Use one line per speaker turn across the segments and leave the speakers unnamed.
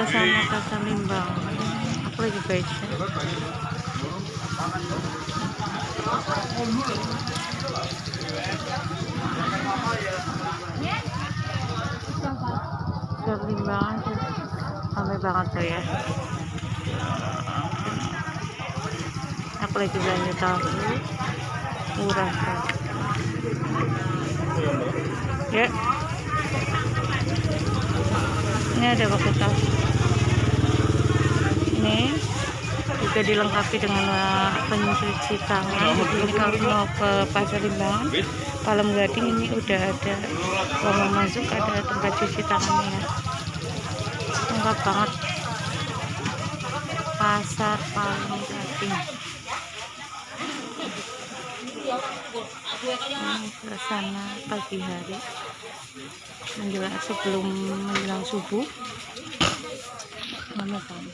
suasana pasar Limbangan. Aku lagi baca. Pasar Limbangan ramai banget tuh ya. Aku lagi belanja tahu murah kan. Ya, ini ada pakai tas. Ini juga dilengkapi dengan pencuci tangan. Jadi ini kalau mau ke pasar Limbangan Palem Gading ini udah ada, kalau mau masuk ada tempat cuci tangannya. Lengkap banget pasar Palem Gading. Ini suasana pagi hari sebelum menjelang subuh. Mana kan?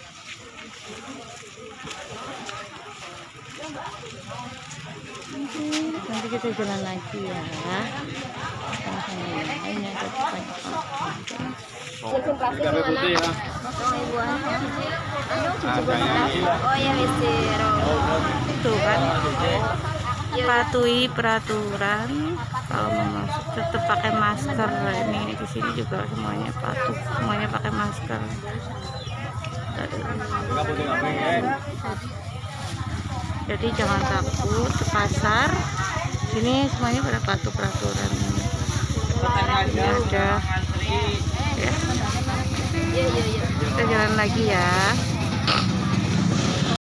Nanti kita jalan lagi ya. Ini ada banyak
Cabai putih ya.
Oh ya
itu kan, patuhi peraturan. Kalau mau masuk tetap pakai masker. Ini di sini juga semuanya patuh, semuanya pakai masker. Jadi jangan takut ke pasar. Sini semuanya pada patuh peraturan. Ini ada ya. Kita jalan lagi ya.